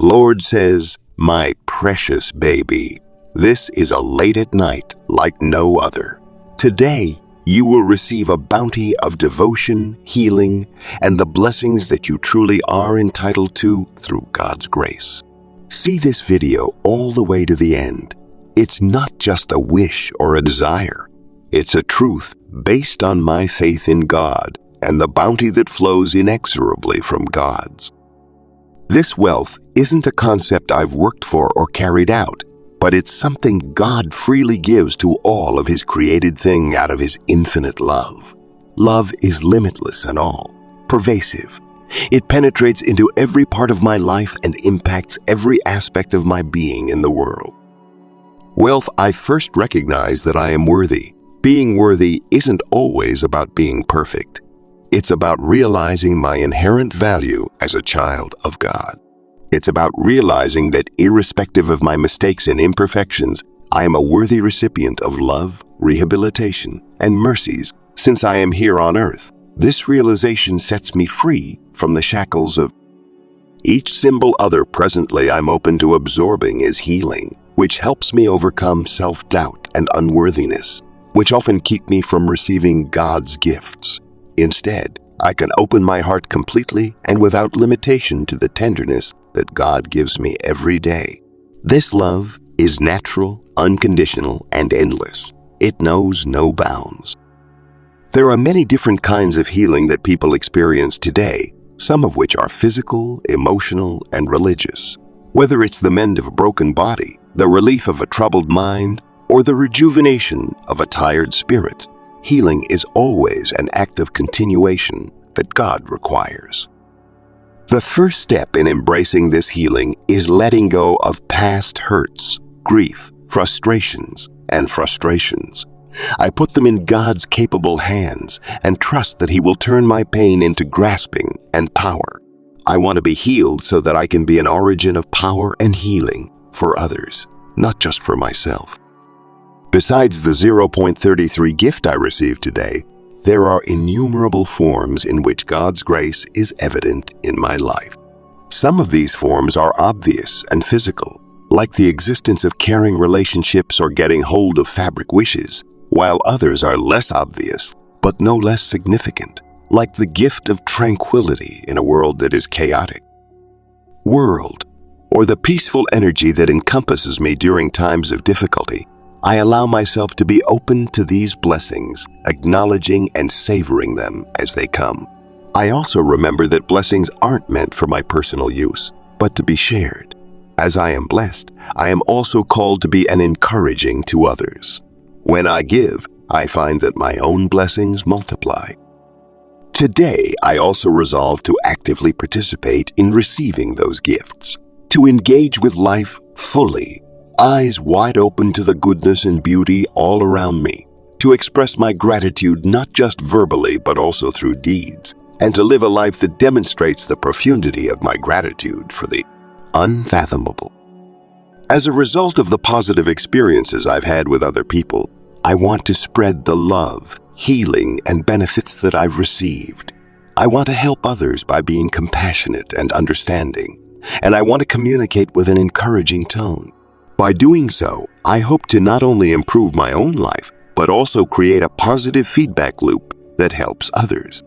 Lord says, "My precious baby, this is a late at night like no other. Today, you will receive a bounty of devotion, healing, and the blessings that you truly are entitled to through God's grace." See this video all the way to the end. It's not just a wish or a desire. It's a truth based on my faith in God and the bounty that flows inexorably from God's. This wealth isn't a concept I've worked for or carried out, but it's something God freely gives to all of His created thing out of His infinite love. Love is limitless and all, pervasive. It penetrates into every part of my life and impacts every aspect of my being in the world. Wealth, I first recognize that I am worthy. Being worthy isn't always about being perfect. It's about realizing my inherent value as a child of God. It's about realizing that irrespective of my mistakes and imperfections, I am a worthy recipient of love, rehabilitation, and mercies since I am here on earth. This realization sets me free from the shackles of each symbol other presently I'm open to absorbing is healing, which helps me overcome self-doubt and unworthiness, which often keep me from receiving God's gifts. Instead, I can open my heart completely and without limitation to the tenderness that God gives me every day. This love is natural, unconditional, and endless. It knows no bounds. There are many different kinds of healing that people experience today, some of which are physical, emotional, and religious. Whether it's the mend of a broken body, the relief of a troubled mind, or the rejuvenation of a tired spirit, healing is always an act of continuation that God requires. The first step in embracing this healing is letting go of past hurts, grief, frustrations. I put them in God's capable hands and trust that He will turn my pain into grasping and power. I want to be healed so that I can be an origin of power and healing for others, not just for myself. Besides the 0.33 gift I received today, there are innumerable forms in which God's grace is evident in my life. Some of these forms are obvious and physical, like the existence of caring relationships or getting hold of fabric wishes, while others are less obvious, but no less significant, like the gift of tranquility in a world that is chaotic. World, or the peaceful energy that encompasses me during times of difficulty, I allow myself to be open to these blessings, acknowledging and savoring them as they come. I also remember that blessings aren't meant for my personal use, but to be shared. As I am blessed, I am also called to be an encouraging to others. When I give, I find that my own blessings multiply. Today, I also resolve to actively participate in receiving those gifts, to engage with life fully, eyes wide open to the goodness and beauty all around me, to express my gratitude not just verbally but also through deeds, and to live a life that demonstrates the profundity of my gratitude for the unfathomable. As a result of the positive experiences I've had with other people, I want to spread the love, healing, and benefits that I've received. I want to help others by being compassionate and understanding, and I want to communicate with an encouraging tone. By doing so, I hope to not only improve my own life, but also create a positive feedback loop that helps others.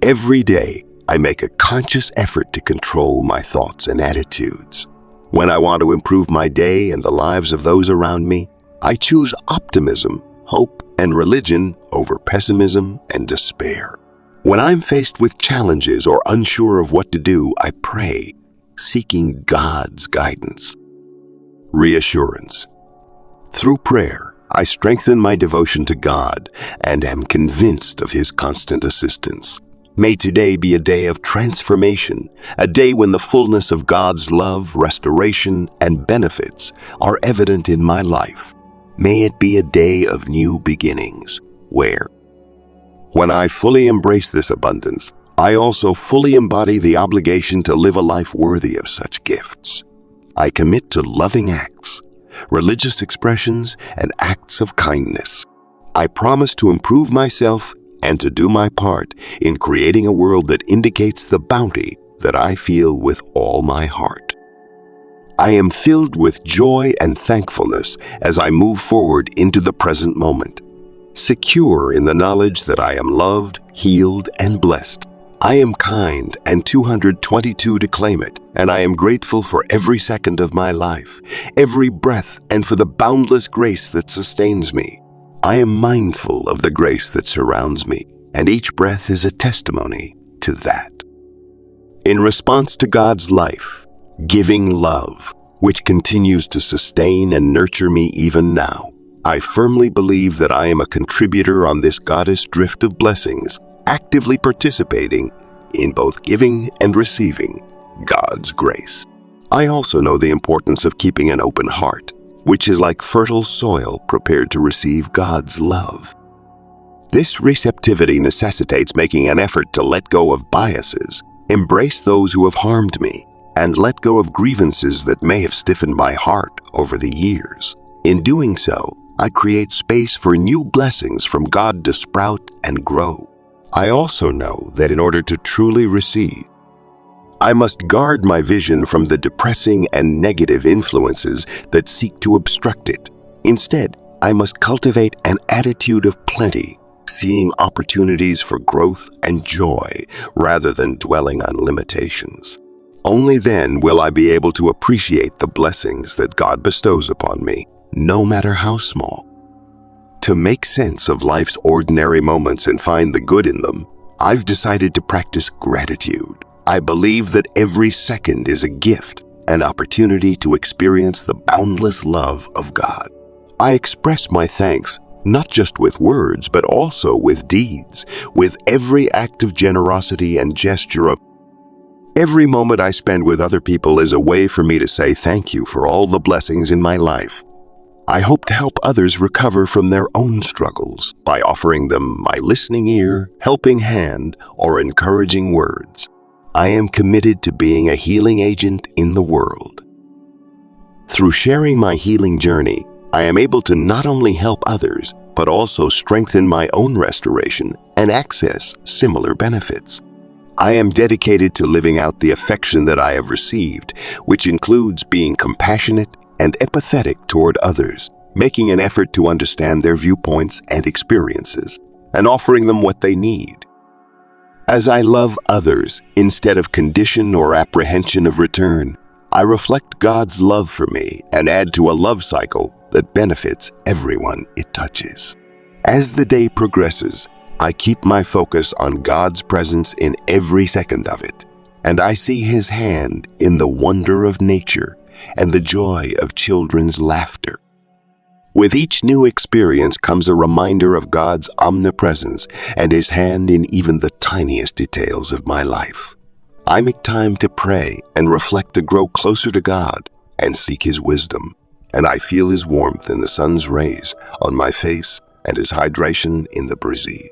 Every day, I make a conscious effort to control my thoughts and attitudes. When I want to improve my day and the lives of those around me, I choose optimism, hope, and religion over pessimism and despair. When I'm faced with challenges or unsure of what to do, I pray, seeking God's guidance. Reassurance. Through prayer, I strengthen my devotion to God and am convinced of His constant assistance. May today be a day of transformation, a day when the fullness of God's love, restoration, and benefits are evident in my life. May it be a day of new beginnings, where, when I fully embrace this abundance, I also fully embody the obligation to live a life worthy of such gifts. I commit to loving acts, religious expressions, and acts of kindness. I promise to improve myself and to do my part in creating a world that indicates the bounty that I feel with all my heart. I am filled with joy and thankfulness as I move forward into the present moment, secure in the knowledge that I am loved, healed, and blessed. I am kind and 222 to claim it, and I am grateful for every second of my life, every breath, and for the boundless grace that sustains me. I am mindful of the grace that surrounds me, and each breath is a testimony to that. In response to God's life, giving love, which continues to sustain and nurture me even now, I firmly believe that I am a contributor on this goddess drift of blessings, actively participating in both giving and receiving God's grace. I also know the importance of keeping an open heart, which is like fertile soil prepared to receive God's love. This receptivity necessitates making an effort to let go of biases, embrace those who have harmed me, and let go of grievances that may have stiffened my heart over the years. In doing so, I create space for new blessings from God to sprout and grow. I also know that in order to truly receive, I must guard my vision from the depressing and negative influences that seek to obstruct it. Instead, I must cultivate an attitude of plenty, seeing opportunities for growth and joy rather than dwelling on limitations. Only then will I be able to appreciate the blessings that God bestows upon me, no matter how small. To make sense of life's ordinary moments and find the good in them, I've decided to practice gratitude. I believe that every second is a gift, an opportunity to experience the boundless love of God. I express my thanks not just with words, but also with deeds, with every act of generosity and gesture of every moment I spend with other people is a way for me to say thank you for all the blessings in my life. I hope to help others recover from their own struggles by offering them my listening ear, helping hand, or encouraging words. I am committed to being a healing agent in the world. Through sharing my healing journey, I am able to not only help others, but also strengthen my own restoration and access similar benefits. I am dedicated to living out the affection that I have received, which includes being compassionate and empathetic toward others, making an effort to understand their viewpoints and experiences, and offering them what they need. As I love others instead of condition or apprehension of return, I reflect God's love for me and add to a love cycle that benefits everyone it touches. As the day progresses, I keep my focus on God's presence in every second of it, and I see His hand in the wonder of nature and the joy of children's laughter. With each new experience comes a reminder of God's omnipresence and His hand in even the tiniest details of my life. I make time to pray and reflect to grow closer to God and seek His wisdom, and I feel His warmth in the sun's rays on my face and His hydration in the breeze.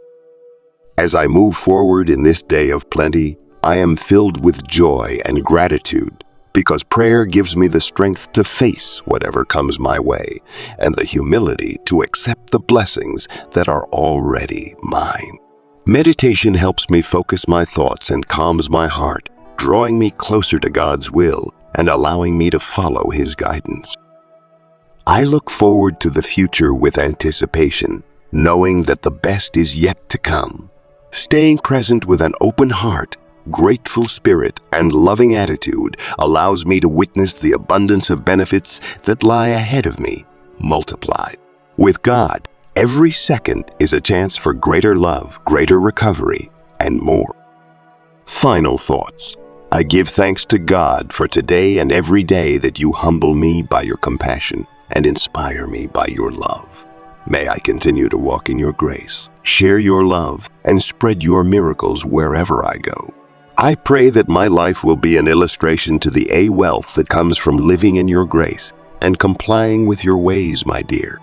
As I move forward in this day of plenty, I am filled with joy and gratitude because prayer gives me the strength to face whatever comes my way and the humility to accept the blessings that are already mine. Meditation helps me focus my thoughts and calms my heart, drawing me closer to God's will and allowing me to follow His guidance. I look forward to the future with anticipation, knowing that the best is yet to come. Staying present with an open heart, grateful spirit, and loving attitude allows me to witness the abundance of benefits that lie ahead of me, multiplied. With God, every second is a chance for greater love, greater recovery, and more. Final thoughts. I give thanks to God for today and every day that you humble me by your compassion and inspire me by your love. May I continue to walk in your grace, share your love, and spread your miracles wherever I go. I pray that my life will be an illustration to the wealth that comes from living in your grace and complying with your ways, my dear.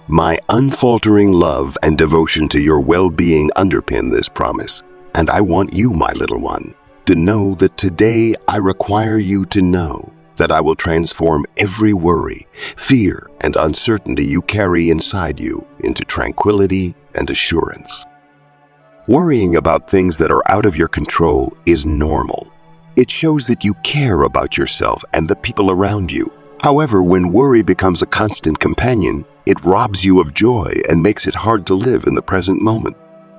My unfaltering love and devotion to your well-being underpin this promise, and I want you, my little one, to know that today I require you to know that I will transform every worry, fear, and uncertainty you carry inside you into tranquility and assurance. Worrying about things that are out of your control is normal. It shows that you care about yourself and the people around you. However, when worry becomes a constant companion, it robs you of joy and makes it hard to live in the present moment.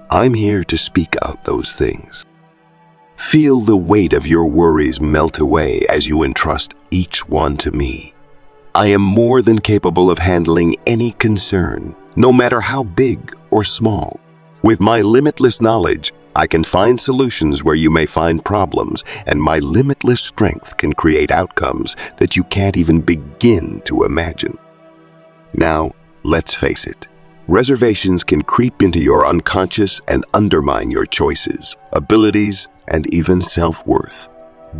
I'm here to speak out those things. Feel the weight of your worries melt away as you entrust each one to me. I am more than capable of handling any concern, no matter how big or small. With my limitless knowledge, I can find solutions where you may find problems, and my limitless strength can create outcomes that you can't even begin to imagine. Now, let's face it. Reservations can creep into your unconscious and undermine your choices, abilities, and even self-worth.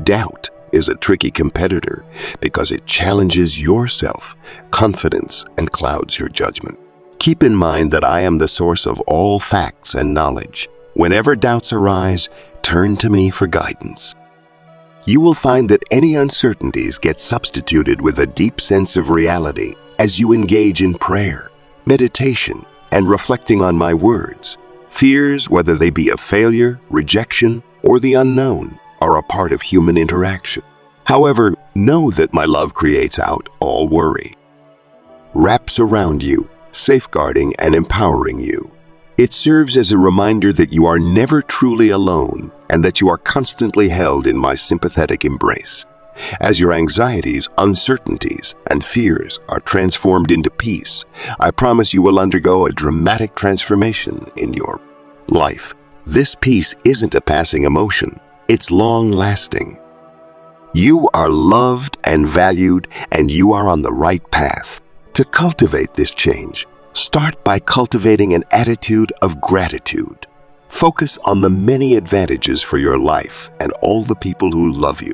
Doubt is a tricky competitor because it challenges your self-confidence and clouds your judgment. Keep in mind that I am the source of all facts and knowledge. Whenever doubts arise, turn to me for guidance. You will find that any uncertainties get substituted with a deep sense of reality as you engage in prayer, meditation, and reflecting on my words. Fears, whether they be of failure, rejection, or the unknown, are a part of human interaction. However, know that my love creates out all worry, wraps around you, safeguarding and empowering you. It serves as a reminder that you are never truly alone and that you are constantly held in my sympathetic embrace. As your anxieties, uncertainties, and fears are transformed into peace, I promise you will undergo a dramatic transformation in your life. This peace isn't a passing emotion, it's long-lasting. You are loved and valued, and you are on the right path. To cultivate this change, start by cultivating an attitude of gratitude. Focus on the many advantages for your life and all the people who love you.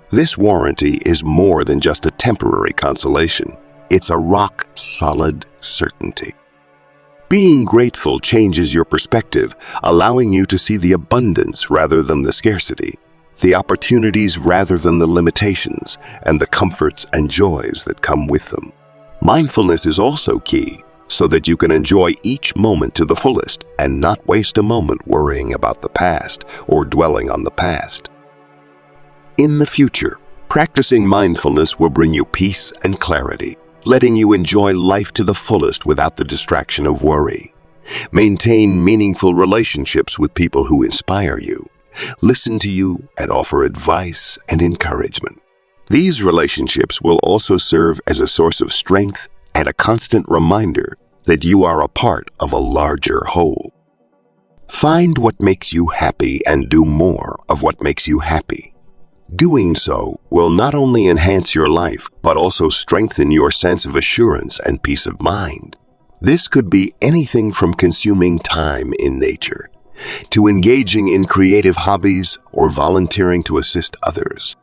This warranty is more than just a temporary consolation. It's a rock-solid certainty. Being grateful changes your perspective, allowing you to see the abundance rather than the scarcity, the opportunities rather than the limitations, and the comforts and joys that come with them. Mindfulness is also key, so that you can enjoy each moment to the fullest and not waste a moment worrying about the past or dwelling on the past. In the future, practicing mindfulness will bring you peace and clarity, letting you enjoy life to the fullest without the distraction of worry. Maintain meaningful relationships with people who inspire you, listen to you, and offer advice and encouragement. These relationships will also serve as a source of strength and a constant reminder that you are a part of a larger whole. Find what makes you happy and do more of what makes you happy. Doing so will not only enhance your life, but also strengthen your sense of assurance and peace of mind. This could be anything from consuming time in nature, to engaging in creative hobbies or volunteering to assist others.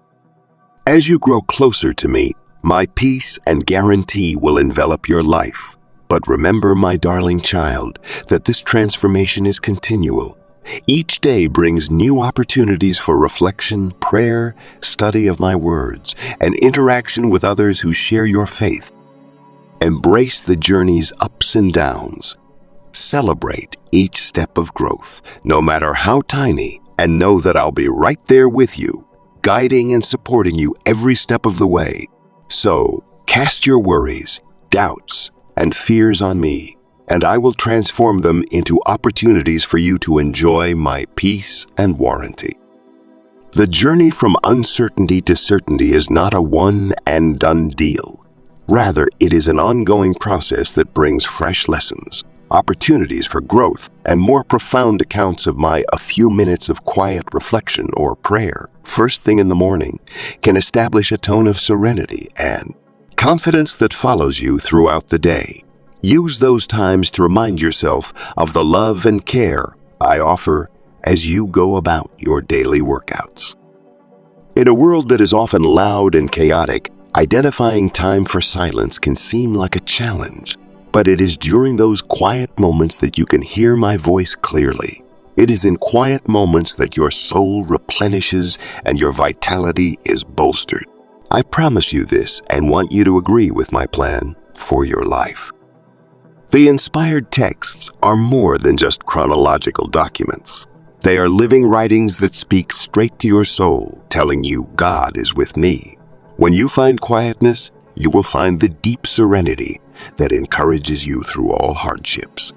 As you grow closer to me, my peace and guarantee will envelop your life. But remember, my darling child, that this transformation is continual. Each day brings new opportunities for reflection, prayer, study of my words, and interaction with others who share your faith. Embrace the journey's ups and downs. Celebrate each step of growth, no matter how tiny, and know that I'll be right there with you, guiding and supporting you every step of the way. So, cast your worries, doubts, and fears on me, and I will transform them into opportunities for you to enjoy my peace and warranty. The journey from uncertainty to certainty is not a one-and-done deal. Rather, it is an ongoing process that brings fresh lessons, opportunities for growth, and more profound accounts of my a few minutes of quiet reflection or prayer first thing in the morning can establish a tone of serenity and confidence that follows you throughout the day. Use those times to remind yourself of the love and care I offer as you go about your daily workouts. In a world that is often loud and chaotic, identifying time for silence can seem like a challenge. But it is during those quiet moments that you can hear my voice clearly. It is in quiet moments that your soul replenishes and your vitality is bolstered. I promise you this and want you to agree with my plan for your life. The inspired texts are more than just chronological documents. They are living writings that speak straight to your soul, telling you God is with me. When you find quietness, you will find the deep serenity that encourages you through all hardships.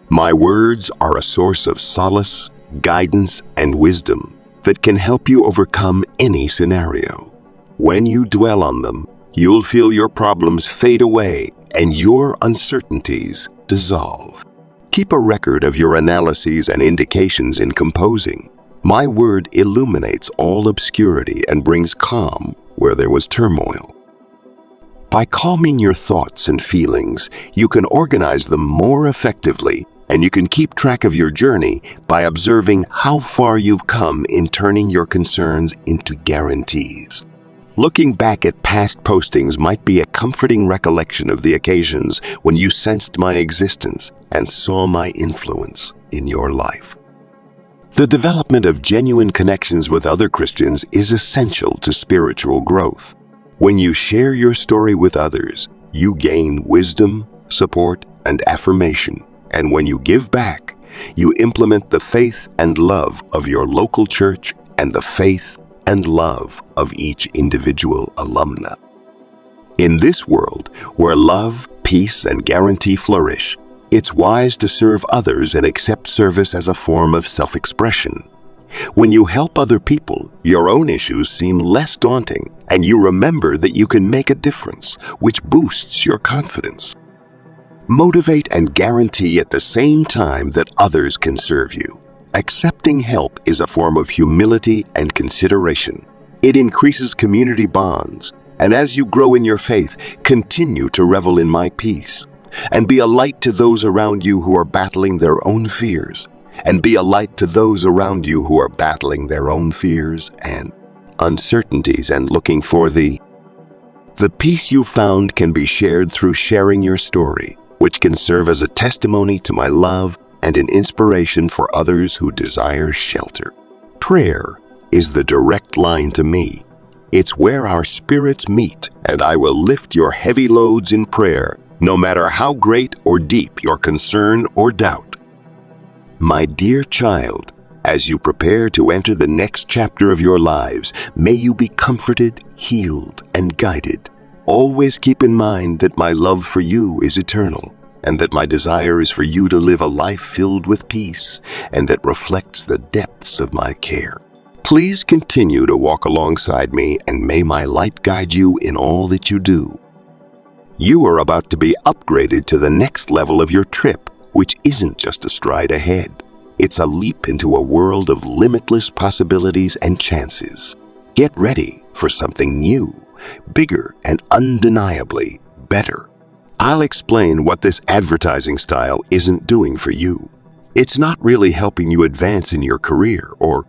My words are a source of solace, guidance, and wisdom that can help you overcome any scenario. When you dwell on them, you'll feel your problems fade away and your uncertainties dissolve. Keep a record of your analyses and indications in composing. My word illuminates all obscurity and brings calm where there was turmoil. By calming your thoughts and feelings, you can organize them more effectively, and you can keep track of your journey by observing how far you've come in turning your concerns into guarantees. Looking back at past postings might be a comforting recollection of the occasions when you sensed my existence and saw my influence in your life. The development of genuine connections with other Christians is essential to spiritual growth. When you share your story with others, you gain wisdom, support, and affirmation. And when you give back, you implement the faith and love of your local church and the faith and love of each individual alumna. In this world, where love, peace, and guarantee flourish, it's wise to serve others and accept service as a form of self-expression. When you help other people, your own issues seem less daunting, and you remember that you can make a difference, which boosts your confidence. Motivate and guarantee at the same time that others can serve you. Accepting help is a form of humility and consideration. It increases community bonds, and as you grow in your faith, continue to revel in my peace, and be a light to those around you who are battling their own fears, and be a light to those around you who are battling their own fears and uncertainties and looking for the peace you found can be shared through sharing your story, which can serve as a testimony to my love and an inspiration for others who desire shelter. Prayer is the direct line to me. It's where our spirits meet, and I will lift your heavy loads in prayer, no matter how great or deep your concern or doubt. My dear child, as you prepare to enter the next chapter of your lives, may you be comforted, healed, and guided. Always keep in mind that my love for you is eternal, and that my desire is for you to live a life filled with peace and that reflects the depths of my care. Please continue to walk alongside me, and may my light guide you in all that you do. You are about to be upgraded to the next level of your trip, which isn't just a stride ahead. It's a leap into a world of limitless possibilities and chances. Get ready for something new, bigger, and undeniably better. I'll explain what this advertising style isn't doing for you. It's not really helping you advance in your career or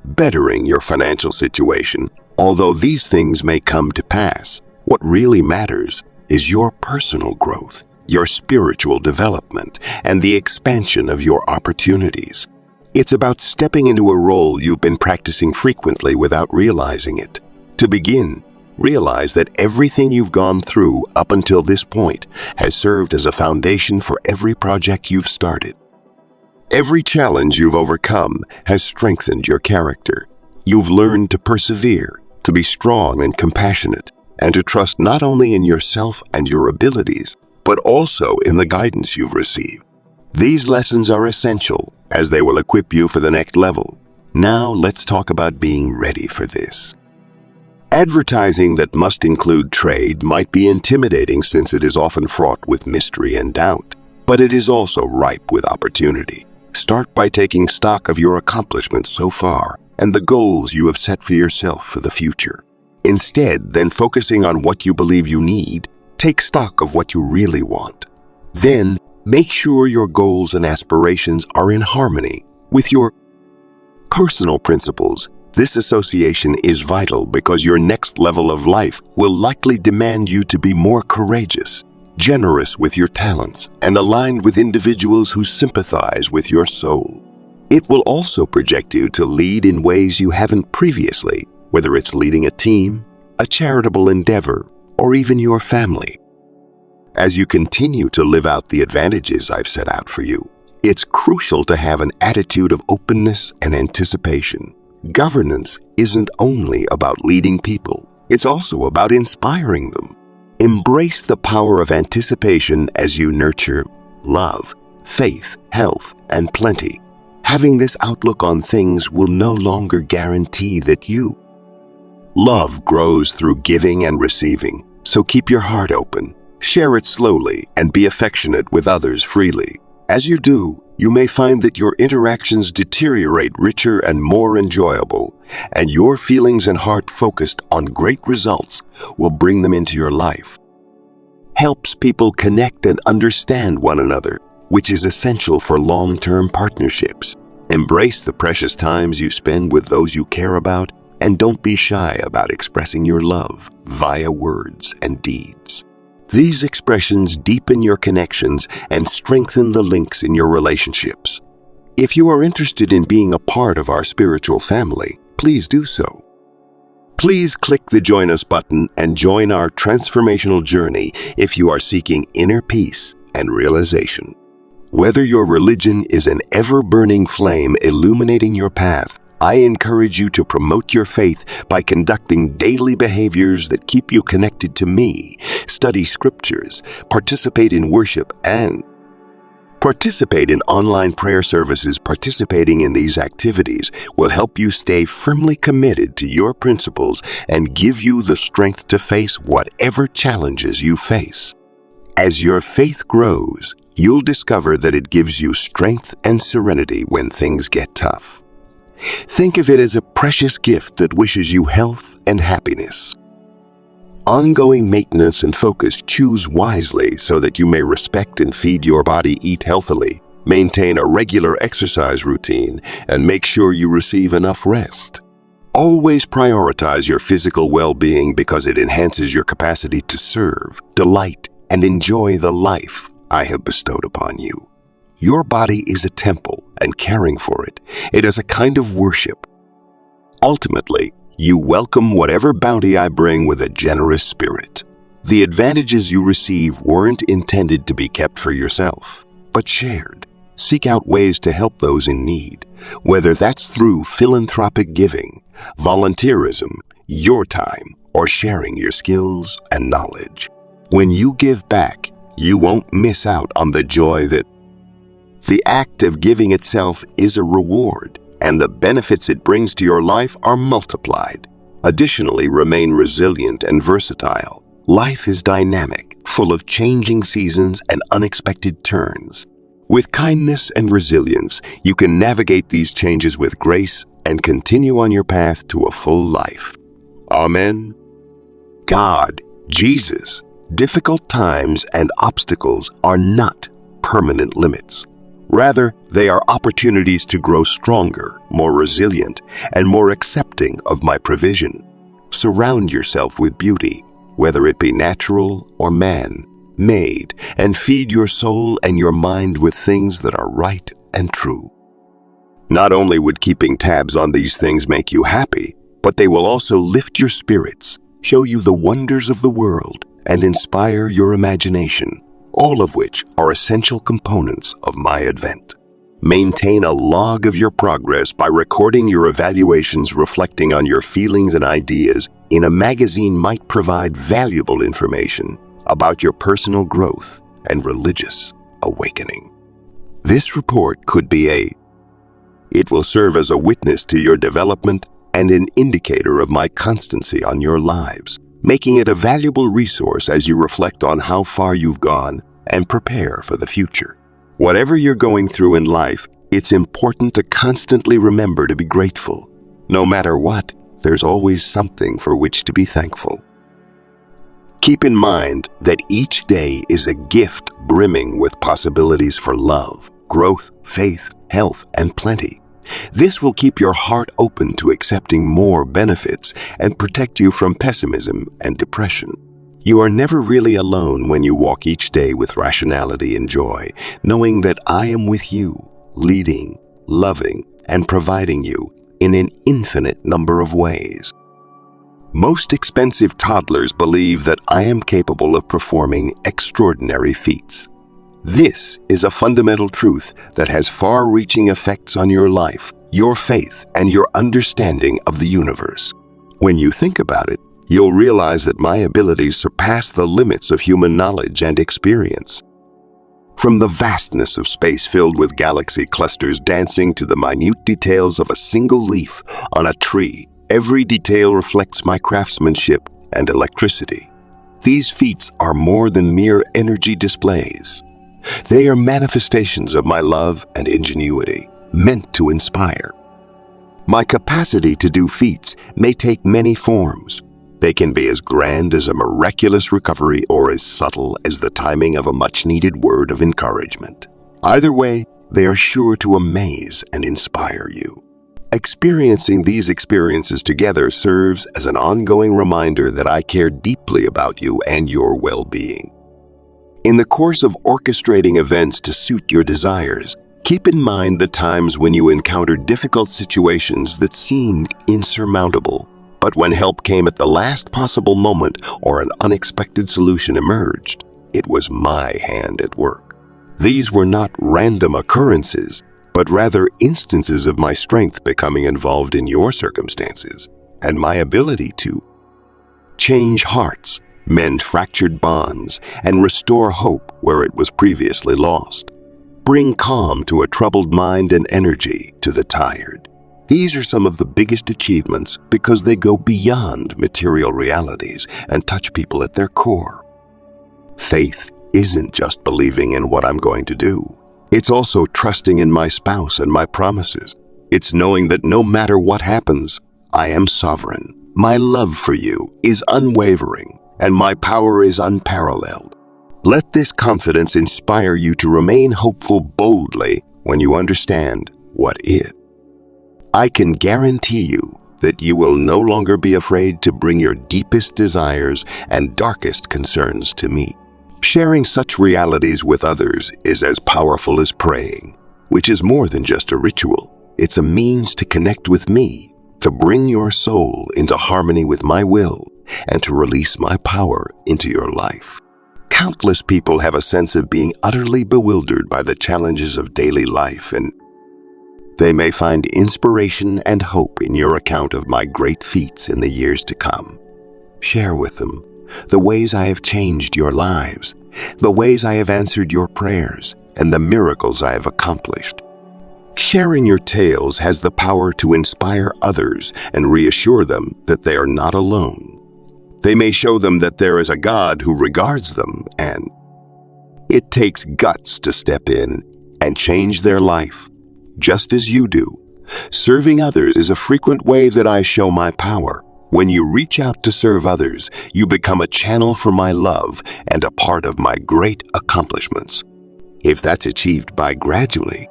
bettering your financial situation. Although these things may come to pass, what really matters is your personal growth, your spiritual development, and the expansion of your opportunities. It's about stepping into a role you've been practicing frequently without realizing it. To begin, realize that everything you've gone through up until this point has served as a foundation for every project you've started. Every challenge you've overcome has strengthened your character. You've learned to persevere, to be strong and compassionate, and to trust not only in yourself and your abilities, but also in the guidance you've received. These lessons are essential, as they will equip you for the next level. Now let's talk about being ready for this. Advertising that must include trade might be intimidating, since it is often fraught with mystery and doubt, but it is also ripe with opportunity. Start by taking stock of your accomplishments so far and the goals you have set for yourself for the future. Instead, then focusing on what you believe you need, take stock of what you really want. Then, make sure your goals and aspirations are in harmony with your personal principles. This association is vital because your next level of life will likely demand you to be more courageous, generous with your talents, and aligned with individuals who sympathize with your soul. It will also project you to lead in ways you haven't previously, whether it's leading a team, a charitable endeavor, or even your family. As you continue to live out the advantages I've set out for you, It's crucial to have an attitude of openness and anticipation. Governance isn't only about leading people, it's also about inspiring them. Embrace the power of anticipation as you nurture love, faith, health, and plenty. Having this outlook on things will no longer guarantee that you. Love grows through giving and receiving, so keep your heart open, share it slowly, and be affectionate with others freely. As you do, you may find that your interactions deteriorate richer and more enjoyable, and your feelings and heart focused on great results will bring them into your life. Helps people connect and understand one another, which is essential for long-term partnerships. Embrace the precious times you spend with those you care about, and don't be shy about expressing your love via words and deeds. These expressions deepen your connections and strengthen the links in your relationships. If you are interested in being a part of our spiritual family, please do so. Please click the Join Us button and join our transformational journey if you are seeking inner peace and realization. Whether your religion is an ever-burning flame illuminating your path, I encourage you to promote your faith by conducting daily behaviors that keep you connected to me, study scriptures, participate in worship, and participate in online prayer services. Participating in these activities will help you stay firmly committed to your principles and give you the strength to face whatever challenges you face. As your faith grows, you'll discover that it gives you strength and serenity when things get tough. Think of it as a precious gift that wishes you health and happiness. Ongoing maintenance and focus. Choose wisely so that you may respect and feed your body. Eat healthily, maintain a regular exercise routine, and make sure you receive enough rest. Always prioritize your physical well-being because it enhances your capacity to serve, delight, and enjoy the life I have bestowed upon you. Your body is a temple, and caring for it is a kind of worship. Ultimately, you welcome whatever bounty I bring with a generous spirit. The advantages you receive weren't intended to be kept for yourself, but shared. Seek out ways to help those in need, whether that's through philanthropic giving, volunteerism, your time, or sharing your skills and knowledge. When you give back, you won't miss out on the joy that the act of giving itself is a reward, and the benefits it brings to your life are multiplied. Additionally, remain resilient and versatile. Life is dynamic, full of changing seasons and unexpected turns. With kindness and resilience, you can navigate these changes with grace and continue on your path to a full life. Amen. God, Jesus, difficult times and obstacles are not permanent limits. Rather, they are opportunities to grow stronger, more resilient, and more accepting of my provision. Surround yourself with beauty, whether it be natural or man-made, and feed your soul and your mind with things that are right and true. Not only would keeping tabs on these things make you happy, but they will also lift your spirits, show you the wonders of the world, and inspire your imagination, all of which are essential components of my advent. Maintain a log of your progress by recording your evaluations. Reflecting on your feelings and ideas in a magazine might provide valuable information about your personal growth and religious awakening. This report could be it will serve as a witness to your development and an indicator of my constancy on your lives, making it a valuable resource as you reflect on how far you've gone and prepare for the future. Whatever you're going through in life, it's important to constantly remember to be grateful. No matter what, there's always something for which to be thankful. Keep in mind that each day is a gift brimming with possibilities for love, growth, faith, health, and plenty. This will keep your heart open to accepting more benefits and protect you from pessimism and depression. You are never really alone when you walk each day with rationality and joy, knowing that I am with you, leading, loving, and providing you in an infinite number of ways. Most expensive toddlers believe that I am capable of performing extraordinary feats. This is a fundamental truth that has far-reaching effects on your life, your faith, and your understanding of the universe. When you think about it, you'll realize that my abilities surpass the limits of human knowledge and experience. From the vastness of space filled with galaxy clusters dancing to the minute details of a single leaf on a tree, every detail reflects my craftsmanship and electricity. These feats are more than mere energy displays. They are manifestations of my love and ingenuity, meant to inspire. My capacity to do feats may take many forms. They can be as grand as a miraculous recovery or as subtle as the timing of a much-needed word of encouragement. Either way, they are sure to amaze and inspire you. Experiencing these experiences together serves as an ongoing reminder that I care deeply about you and your well-being. In the course of orchestrating events to suit your desires, keep in mind the times when you encountered difficult situations that seemed insurmountable. But when help came at the last possible moment or an unexpected solution emerged, it was my hand at work. These were not random occurrences, but rather instances of my strength becoming involved in your circumstances and my ability to change hearts, mend fractured bonds, and restore hope where it was previously lost. Bring calm to a troubled mind and energy to the tired. These are some of the biggest achievements because they go beyond material realities and touch people at their core. Faith isn't just believing in what I'm going to do. It's also trusting in my spouse and my promises. It's knowing that no matter what happens, I am sovereign. My love for you is unwavering, and my power is unparalleled. Let this confidence inspire you to remain hopeful boldly when you understand what is. I can guarantee you that you will no longer be afraid to bring your deepest desires and darkest concerns to me. Sharing such realities with others is as powerful as praying, which is more than just a ritual. It's a means to connect with me, to bring your soul into harmony with my will, and to release my power into your life. Countless people have a sense of being utterly bewildered by the challenges of daily life, and they may find inspiration and hope in your account of my great feats in the years to come. Share with them the ways I have changed your lives, the ways I have answered your prayers, and the miracles I have accomplished. Sharing your tales has the power to inspire others and reassure them that they are not alone. They may show them that there is a God who regards them, and it takes guts to step in and change their life, just as you do. Serving others is a frequent way that I show my power. When you reach out to serve others, you become a channel for my love and a part of my great accomplishments. If that's achieved by gradually,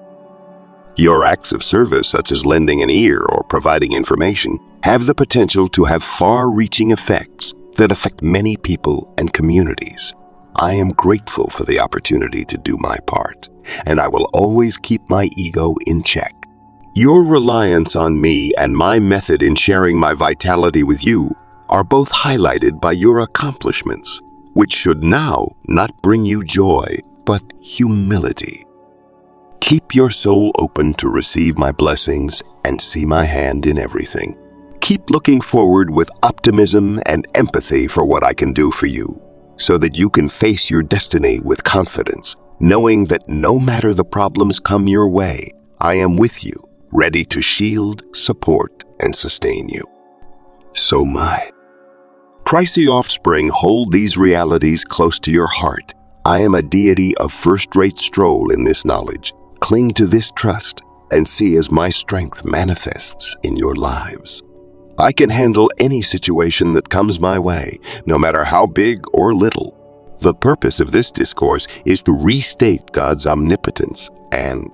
your acts of service, such as lending an ear or providing information, have the potential to have far-reaching effects that affect many people and communities. I am grateful for the opportunity to do my part, and I will always keep my ego in check. Your reliance on me and my method in sharing my vitality with you are both highlighted by your accomplishments, which should now not bring you joy, but humility. Keep your soul open to receive my blessings and see my hand in everything. Keep looking forward with optimism and empathy for what I can do for you, so that you can face your destiny with confidence, knowing that no matter the problems come your way, I am with you, ready to shield, support, and sustain you. So my Tricey offspring, hold these realities close to your heart. I am a deity of first-rate stroll in this knowledge. Cling to this trust and see as my strength manifests in your lives. I can handle any situation that comes my way, no matter how big or little. The purpose of this discourse is to restate God's omnipotence and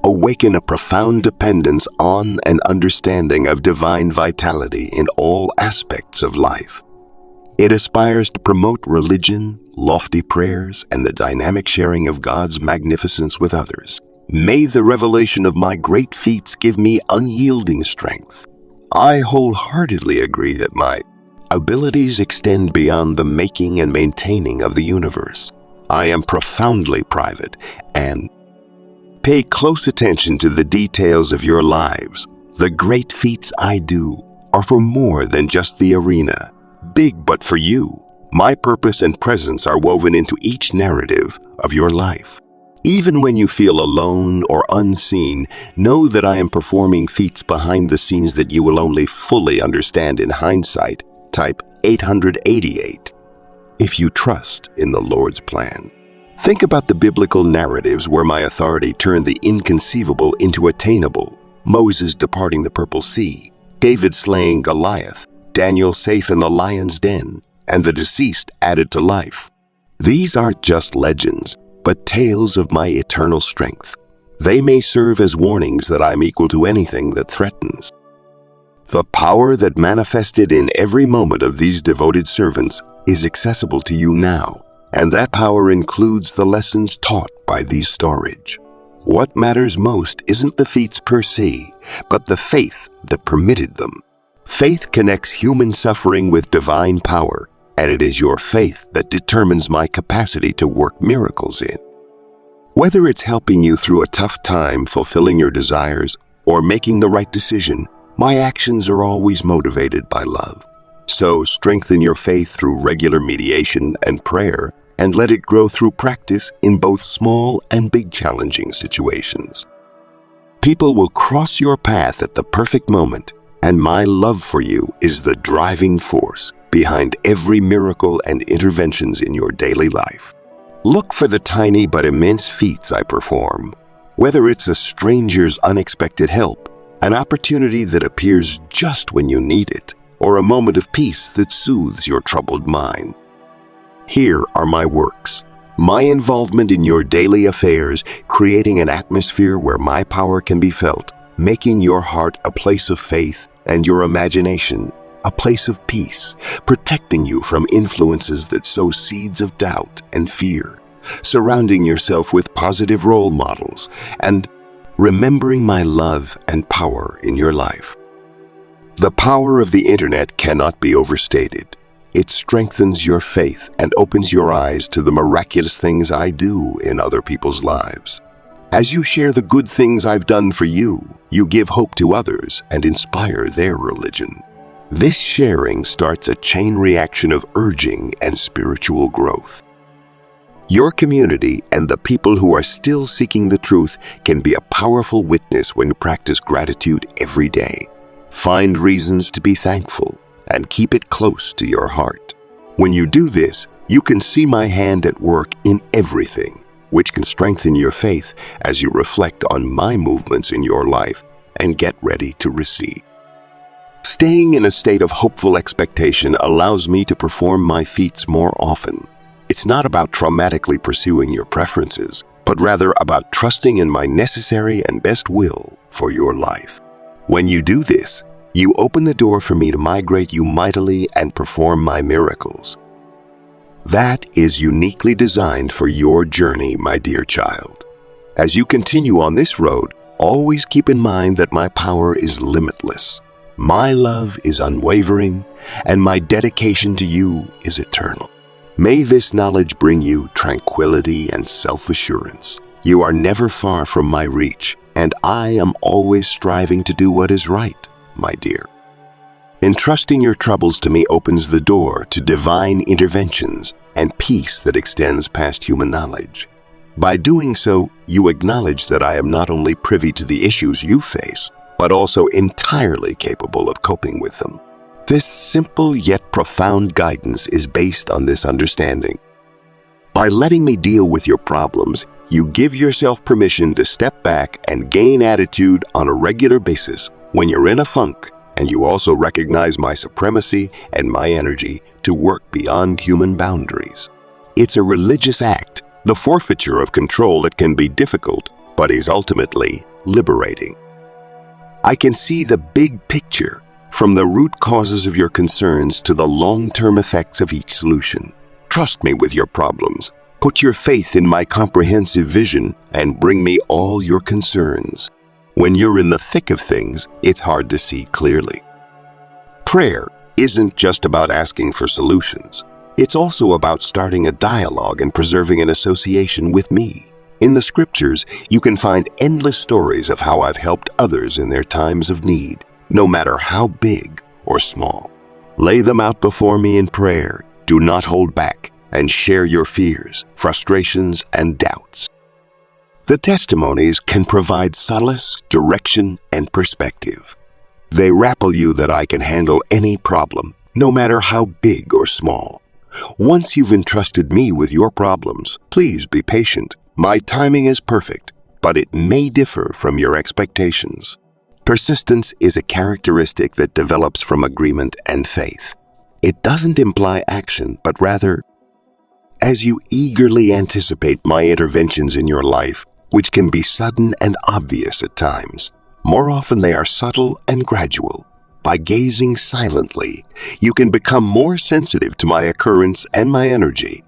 awaken a profound dependence on and understanding of divine vitality in all aspects of life. It aspires to promote religion, lofty prayers, and the dynamic sharing of God's magnificence with others. May the revelation of my great feats give me unyielding strength. I wholeheartedly agree that my abilities extend beyond the making and maintaining of the universe. I am profoundly private, and pay close attention to the details of your lives. The great feats I do are for more than just the arena. Big but for you. My purpose and presence are woven into each narrative of your life. Even when you feel alone or unseen, know that I am performing feats behind the scenes that you will only fully understand in hindsight. Type 888 if you trust in the Lord's plan. Think about the biblical narratives where my authority turned the inconceivable into attainable. Moses departing the Purple Sea, David slaying Goliath, Daniel safe in the lion's den, and the deceased added to life. These aren't just legends, but tales of my eternal strength. They may serve as warnings that I'm equal to anything that threatens. The power that manifested in every moment of these devoted servants is accessible to you now, and that power includes the lessons taught by these stories. What matters most isn't the feats per se, but the faith that permitted them. Faith connects human suffering with divine power, and it is your faith that determines my capacity to work miracles in. Whether it's helping you through a tough time, fulfilling your desires, or making the right decision, my actions are always motivated by love. So strengthen your faith through regular mediation and prayer, and let it grow through practice in both small and big challenging situations. People will cross your path at the perfect moment, and my love for you is the driving force behind every miracle and interventions in your daily life. Look for the tiny but immense feats I perform, whether it's a stranger's unexpected help, an opportunity that appears just when you need it, or a moment of peace that soothes your troubled mind. Here are my works, my involvement in your daily affairs, creating an atmosphere where my power can be felt, making your heart a place of faith and your imagination a place of peace, protecting you from influences that sow seeds of doubt and fear, surrounding yourself with positive role models, and remembering my love and power in your life. The power of the internet cannot be overstated. It strengthens your faith and opens your eyes to the miraculous things I do in other people's lives. As you share the good things I've done for you, you give hope to others and inspire their religion. This sharing starts a chain reaction of urging and spiritual growth. Your community and the people who are still seeking the truth can be a powerful witness when you practice gratitude every day. Find reasons to be thankful and keep it close to your heart. When you do this, you can see my hand at work in everything, which can strengthen your faith as you reflect on my movements in your life and get ready to receive. Staying in a state of hopeful expectation allows me to perform my feats more often. It's not about traumatically pursuing your preferences, but rather about trusting in my necessary and best will for your life. When you do this, you open the door for me to migrate you mightily and perform my miracles. That is uniquely designed for your journey, my dear child. As you continue on this road, always keep in mind that my power is limitless. My love is unwavering, and my dedication to you is eternal. May this knowledge bring you tranquility and self-assurance. You are never far from my reach, and I am always striving to do what is right, my dear. Entrusting your troubles to me opens the door to divine interventions and peace that extends past human knowledge. By doing so, you acknowledge that I am not only privy to the issues you face, but also entirely capable of coping with them. This simple yet profound guidance is based on this understanding. By letting me deal with your problems, you give yourself permission to step back and gain attitude on a regular basis when you're in a funk, and you also recognize my supremacy and my energy to work beyond human boundaries. It's a religious act, the forfeiture of control that can be difficult, but is ultimately liberating. I can see the big picture, from the root causes of your concerns to the long-term effects of each solution. Trust me with your problems. Put your faith in my comprehensive vision and bring me all your concerns. When you're in the thick of things, it's hard to see clearly. Prayer isn't just about asking for solutions. It's also about starting a dialogue and preserving an association with me. In the scriptures, you can find endless stories of how I've helped others in their times of need, no matter how big or small. Lay them out before me in prayer. Do not hold back, and share your fears, frustrations, and doubts. The testimonies can provide solace, direction, and perspective. They rappel you that I can handle any problem, no matter how big or small. Once you've entrusted me with your problems, please be patient. My timing is perfect, but it may differ from your expectations. Persistence is a characteristic that develops from agreement and faith. It doesn't imply action, but rather, as you eagerly anticipate my interventions in your life, which can be sudden and obvious at times, more often they are subtle and gradual. By gazing silently, you can become more sensitive to my occurrence and my energy,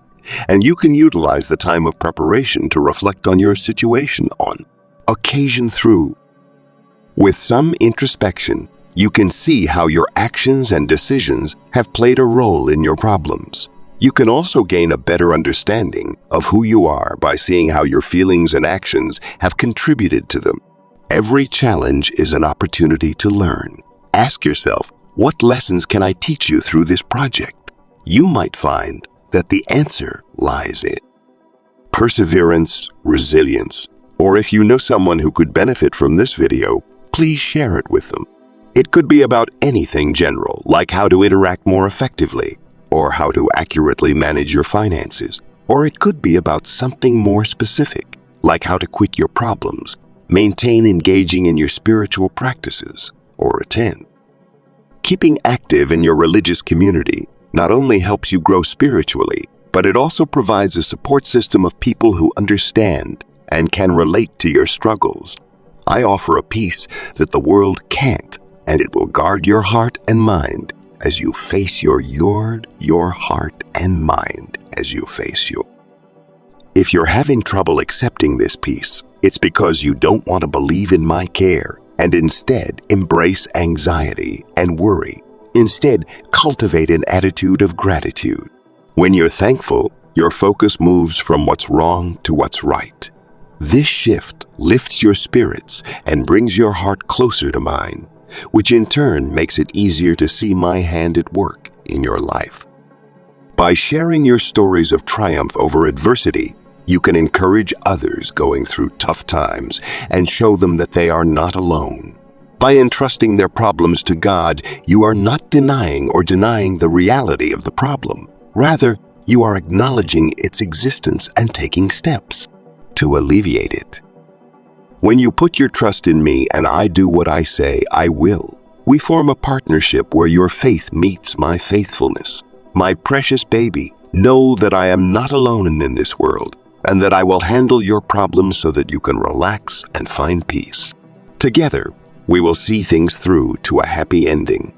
and you can utilize the time of preparation to reflect on your situation on occasion through. With some introspection, you can see how your actions and decisions have played a role in your problems. You can also gain a better understanding of who you are by seeing how your feelings and actions have contributed to them. Every challenge is an opportunity to learn. Ask yourself, what lessons can I teach you through this project? You might find that the answer lies in perseverance, resilience, or if you know someone who could benefit from this video, please share it with them. It could be about anything general, like how to interact more effectively, or how to accurately manage your finances, or it could be about something more specific, like how to quit your problems, maintain engaging in your spiritual practices, or attend. Keeping active in your religious community not only helps you grow spiritually, but it also provides a support system of people who understand and can relate to your struggles. I offer a peace that the world can't, and it will guard your heart and mind as you face your heart and mind as you face your. If you're having trouble accepting this peace, it's because you don't want to believe in my care and instead embrace anxiety and worry. Instead, cultivate an attitude of gratitude. When you're thankful, your focus moves from what's wrong to what's right. This shift lifts your spirits and brings your heart closer to mine, which in turn makes it easier to see my hand at work in your life. By sharing your stories of triumph over adversity, you can encourage others going through tough times and show them that they are not alone. By entrusting their problems to God, you are not denying the reality of the problem. Rather, you are acknowledging its existence and taking steps to alleviate it. When you put your trust in me and I do what I say I will, we form a partnership where your faith meets my faithfulness. My precious baby, know that I am not alone in this world, and that I will handle your problems so that you can relax and find peace. Together, we will see things through to a happy ending.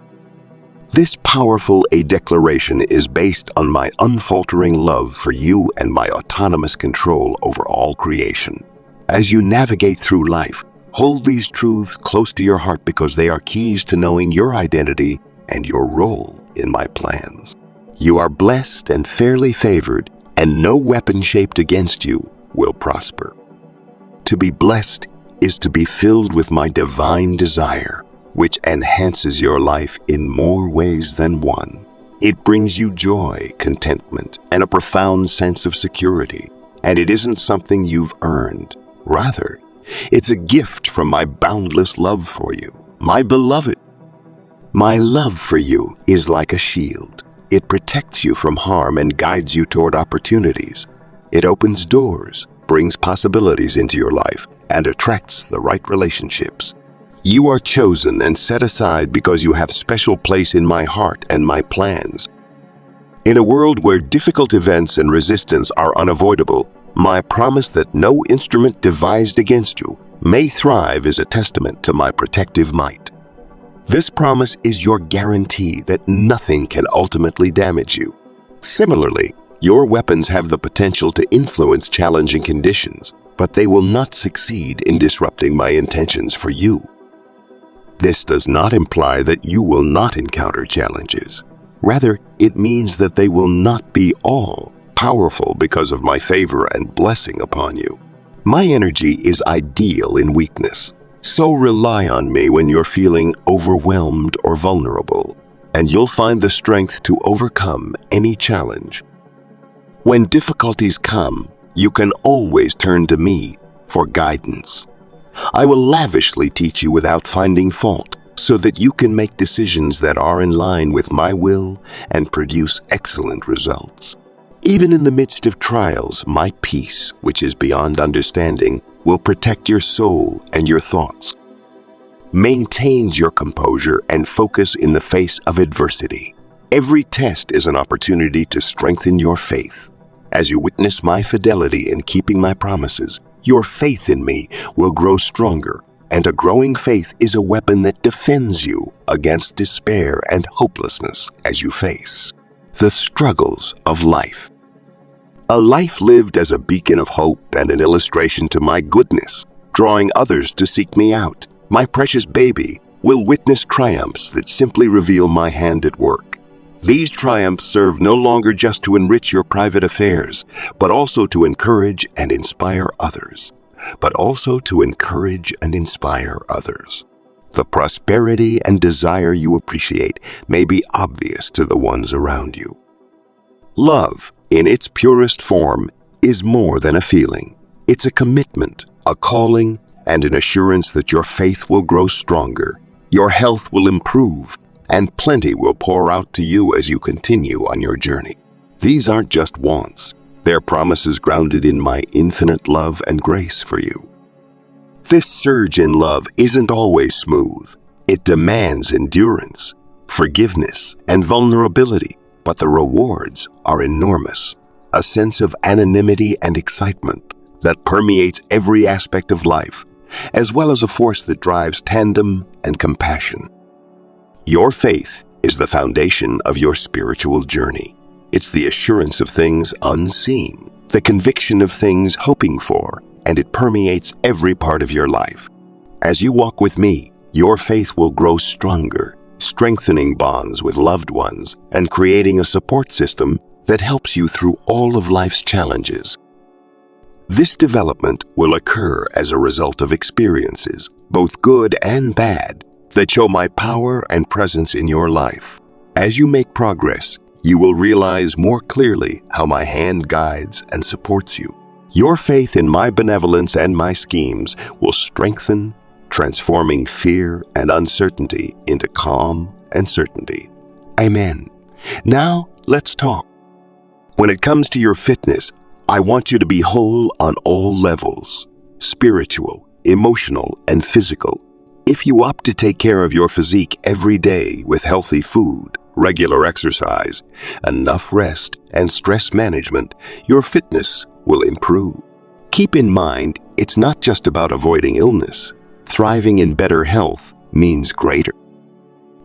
This powerful declaration is based on my unfaltering love for you and my autonomous control over all creation. As you navigate through life, hold these truths close to your heart because they are keys to knowing your identity and your role in my plans. You are blessed and fairly favored, and no weapon shaped against you will prosper. To be blessed is to be filled with my divine desire, which enhances your life in more ways than one. It brings you joy, contentment, and a profound sense of security, and it isn't something you've earned. Rather, it's a gift from my boundless love for you, my beloved. My love for you is like a shield. It protects you from harm and guides you toward opportunities. It opens doors, brings possibilities into your life, and attracts the right relationships. You are chosen and set aside because you have special place in my heart and my plans. In a world where difficult events and resistance are unavoidable, my promise that no instrument devised against you may thrive is a testament to my protective might. This promise is your guarantee that nothing can ultimately damage you. Similarly, your weapons have the potential to influence challenging conditions, but they will not succeed in disrupting my intentions for you. This does not imply that you will not encounter challenges. Rather, it means that they will not be all powerful because of my favor and blessing upon you. My energy is ideal in weakness, so rely on me when you're feeling overwhelmed or vulnerable, and you'll find the strength to overcome any challenge. When difficulties come, you can always turn to me for guidance. I will lavishly teach you without finding fault, so that you can make decisions that are in line with my will and produce excellent results. Even in the midst of trials, my peace, which is beyond understanding, will protect your soul and your thoughts. Maintains your composure and focus in the face of adversity. Every test is an opportunity to strengthen your faith. As you witness my fidelity in keeping my promises, your faith in me will grow stronger, and a growing faith is a weapon that defends you against despair and hopelessness as you face the struggles of life. A life lived as a beacon of hope and an illustration to my goodness, drawing others to seek me out. My precious baby will witness triumphs that simply reveal my hand at work. These triumphs serve no longer just to enrich your private affairs, but also to encourage and inspire others. The prosperity and desire you appreciate may be obvious to the ones around you. Love, in its purest form, is more than a feeling. It's a commitment, a calling, and an assurance that your faith will grow stronger, your health will improve, and plenty will pour out to you as you continue on your journey. These aren't just wants. They're promises grounded in my infinite love and grace for you. This surge in love isn't always smooth. It demands endurance, forgiveness, and vulnerability, but the rewards are enormous. A sense of anonymity and excitement that permeates every aspect of life, as well as a force that drives tandem and compassion. Your faith is the foundation of your spiritual journey. It's the assurance of things unseen, the conviction of things hoping for, and it permeates every part of your life. As you walk with me, your faith will grow stronger, strengthening bonds with loved ones and creating a support system that helps you through all of life's challenges. This development will occur as a result of experiences, both good and bad, that show my power and presence in your life. As you make progress, you will realize more clearly how my hand guides and supports you. Your faith in my benevolence and my schemes will strengthen, transforming fear and uncertainty into calm and certainty. Amen. Now, let's talk. When it comes to your fitness, I want you to be whole on all levels: spiritual, emotional, and physical. If you opt to take care of your physique every day with healthy food, regular exercise, enough rest, and stress management, your fitness will improve. Keep in mind, it's not just about avoiding illness. Thriving in better health means greater.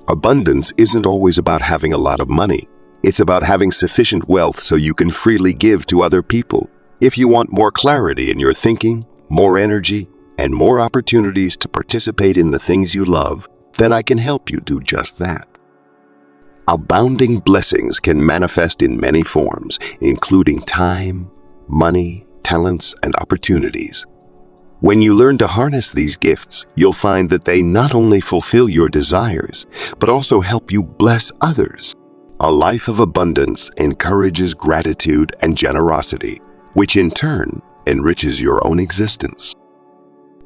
Abundance isn't always about having a lot of money. It's about having sufficient wealth so you can freely give to other people. If you want more clarity in your thinking, more energy, and more opportunities to participate in the things you love, then I can help you do just that. Abounding blessings can manifest in many forms, including time, money, talents, and opportunities. When you learn to harness these gifts, you'll find that they not only fulfill your desires, but also help you bless others. A life of abundance encourages gratitude and generosity, which in turn enriches your own existence.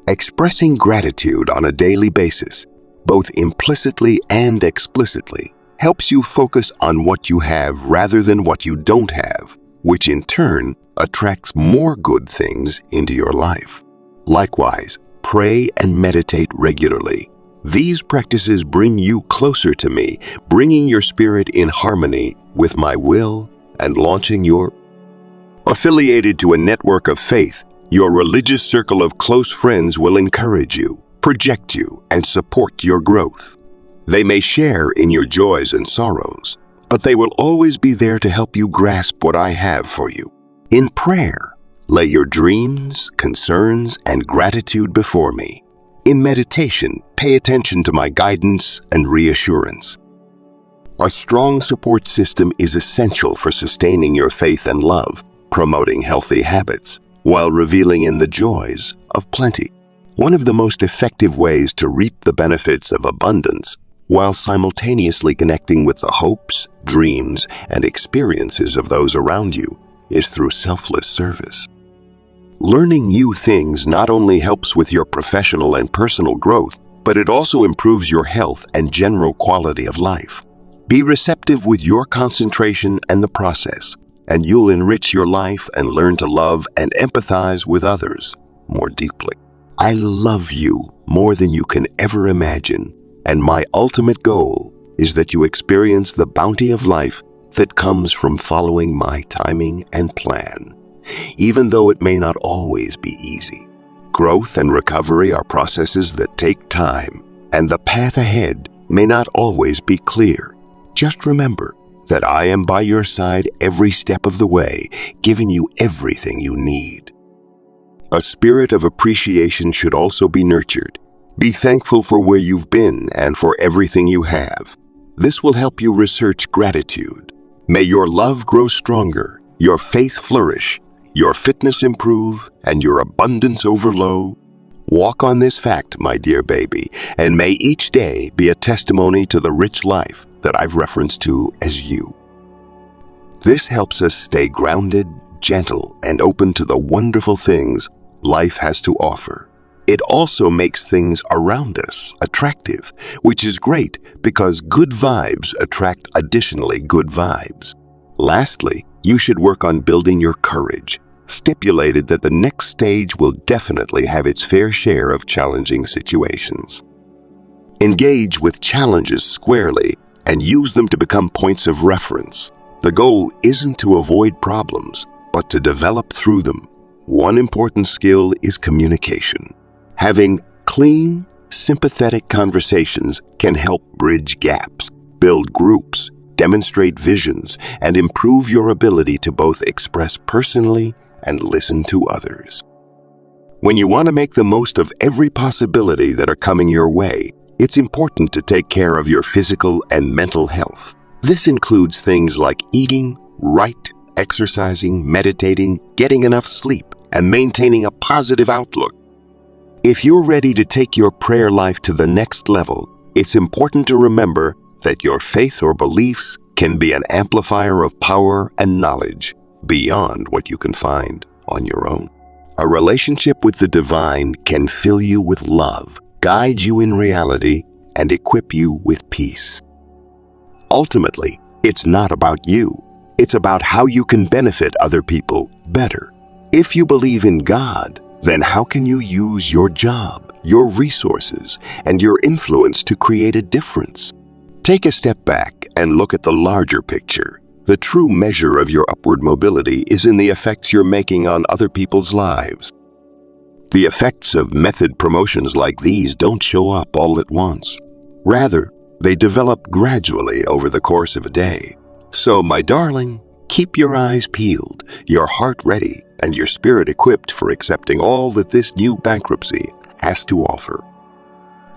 Expressing gratitude on a daily basis, both implicitly and explicitly, helps you focus on what you have rather than what you don't have, which in turn attracts more good things into your life. Likewise, pray and meditate regularly. These practices bring you closer to me, bringing your spirit in harmony with my will and launching your affiliated to a network of faith. Your religious circle of close friends will encourage you, project you, and support your growth. They may share in your joys and sorrows, but they will always be there to help you grasp what I have for you. In prayer, lay your dreams, concerns, and gratitude before me. In meditation, pay attention to my guidance and reassurance. A strong support system is essential for sustaining your faith and love, promoting healthy habits, while reveling in the joys of plenty. One of the most effective ways to reap the benefits of abundance, while simultaneously connecting with the hopes, dreams, and experiences of those around you, is through selfless service. Learning new things not only helps with your professional and personal growth, but it also improves your health and general quality of life. Be receptive with your concentration and the process, and you'll enrich your life and learn to love and empathize with others more deeply. I love you more than you can ever imagine, and my ultimate goal is that you experience the bounty of life that comes from following my timing and plan, even though it may not always be easy. Growth and recovery are processes that take time, and the path ahead may not always be clear. Just remember that I am by your side every step of the way, giving you everything you need. A spirit of appreciation should also be nurtured. Be thankful for where you've been and for everything you have. This will help you research gratitude. May your love grow stronger, your faith flourish, your fitness improve, and your abundance overflow. Walk on this fact, my dear baby, and may each day be a testimony to the rich life that I've referenced to as you. This helps us stay grounded, gentle, and open to the wonderful things life has to offer. It also makes things around us attractive, which is great because good vibes attract additionally good vibes. Lastly, you should work on building your courage. Stipulated that the next stage will definitely have its fair share of challenging situations. Engage with challenges squarely and use them to become points of reference. The goal isn't to avoid problems, but to develop through them. One important skill is communication. Having clean, sympathetic conversations can help bridge gaps, build groups, demonstrate visions, and improve your ability to both express personally and listen to others. When you want to make the most of every possibility that are coming your way, it's important to take care of your physical and mental health. This includes things like eating right, exercising, meditating, getting enough sleep, and maintaining a positive outlook. If you're ready to take your prayer life to the next level, it's important to remember that your faith or beliefs can be an amplifier of power and knowledge beyond what you can find on your own. A relationship with the divine can fill you with love, guide you in reality, and equip you with peace. Ultimately, it's not about you. It's about how you can benefit other people better. If you believe in God, then how can you use your job, your resources, and your influence to create a difference? Take a step back and look at the larger picture. The true measure of your upward mobility is in the effects you're making on other people's lives. The effects of method promotions like these don't show up all at once. Rather, they develop gradually over the course of a day. So, my darling, keep your eyes peeled, your heart ready, and your spirit equipped for accepting all that this new bankruptcy has to offer.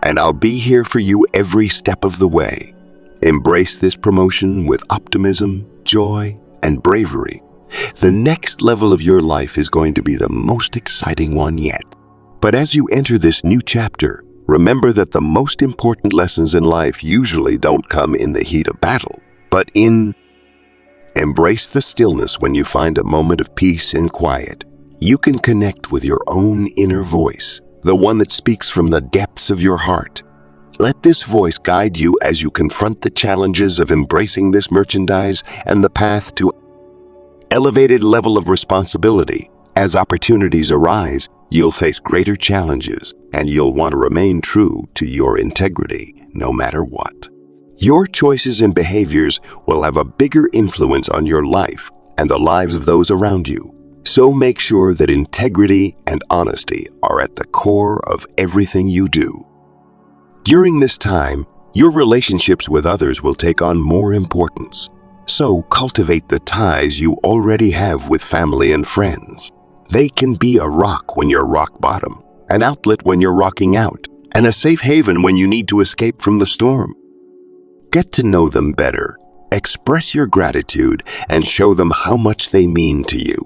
And I'll be here for you every step of the way. Embrace this promotion with optimism, joy, and bravery. The next level of your life is going to be the most exciting one yet. But as you enter this new chapter, remember that the most important lessons in life usually don't come in the heat of battle, but in embrace the stillness when you find a moment of peace and quiet. You can connect with your own inner voice, the one that speaks from the depths of your heart. Let this voice guide you as you confront the challenges of embracing this merchandise and the path to elevated level of responsibility. As opportunities arise, you'll face greater challenges, and you'll want to remain true to your integrity no matter what. Your choices and behaviors will have a bigger influence on your life and the lives of those around you. So make sure that integrity and honesty are at the core of everything you do. During this time, your relationships with others will take on more importance. So cultivate the ties you already have with family and friends. They can be a rock when you're rock bottom, an outlet when you're rocking out, and a safe haven when you need to escape from the storm. Get to know them better. Express your gratitude and show them how much they mean to you.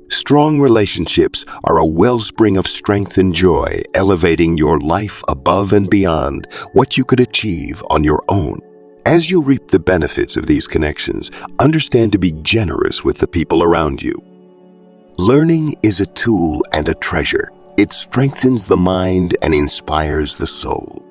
Strong relationships are a wellspring of strength and joy, elevating your life above and beyond what you could achieve on your own. As you reap the benefits of these connections, understand to be generous with the people around you. Learning is a tool and a treasure. It strengthens the mind and inspires the soul.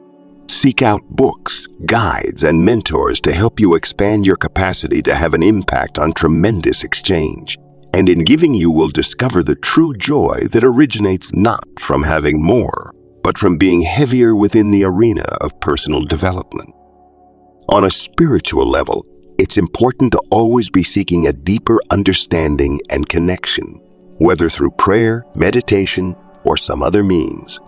Seek out books, guides, and mentors to help you expand your capacity to have an impact on tremendous exchange. And in giving, you will discover the true joy that originates not from having more, but from being heavier within the arena of personal development. On a spiritual level, it's important to always be seeking a deeper understanding and connection, whether through prayer, meditation, or some other means.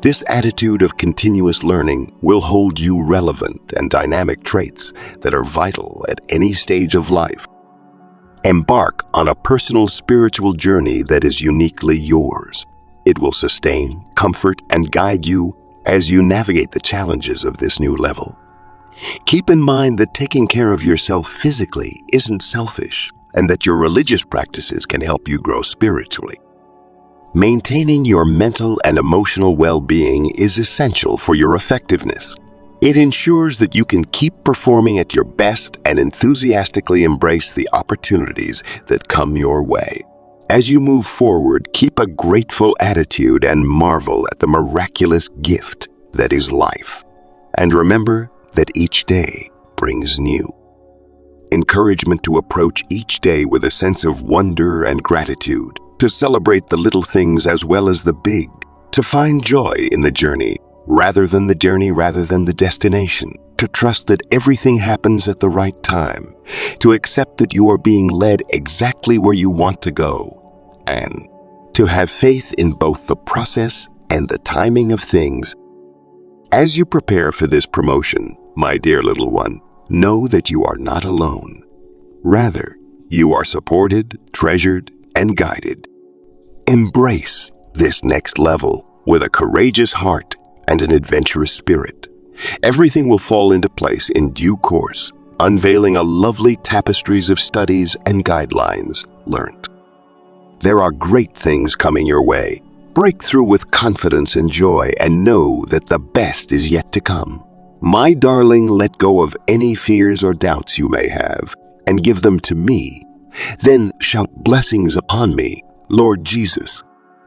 This attitude of continuous learning will hold you relevant and dynamic traits that are vital at any stage of life. Embark on a personal spiritual journey that is uniquely yours. It will sustain, comfort, and guide you as you navigate the challenges of this new level. Keep in mind that taking care of yourself physically isn't selfish, and that your religious practices can help you grow spiritually. Maintaining your mental and emotional well-being is essential for your effectiveness. It ensures that you can keep performing at your best and enthusiastically embrace the opportunities that come your way. As you move forward, keep a grateful attitude and marvel at the miraculous gift that is life. And remember that each day brings new. Encouragement to approach each day with a sense of wonder and gratitude, to celebrate the little things as well as the big, to find joy in the journey rather than the destination, to trust that everything happens at the right time, to accept that you are being led exactly where you want to go, and to have faith in both the process and the timing of things. As you prepare for this promotion, my dear little one, know that you are not alone. Rather, you are supported, treasured, and guided. Embrace this next level with a courageous heart and an adventurous spirit. Everything will fall into place in due course, unveiling a lovely tapestries of studies and guidelines learned. There are great things coming your way. Break through with confidence and joy, and know that the best is yet to come. My darling, let go of any fears or doubts you may have, and give them to me. Then shout blessings upon me, Lord Jesus.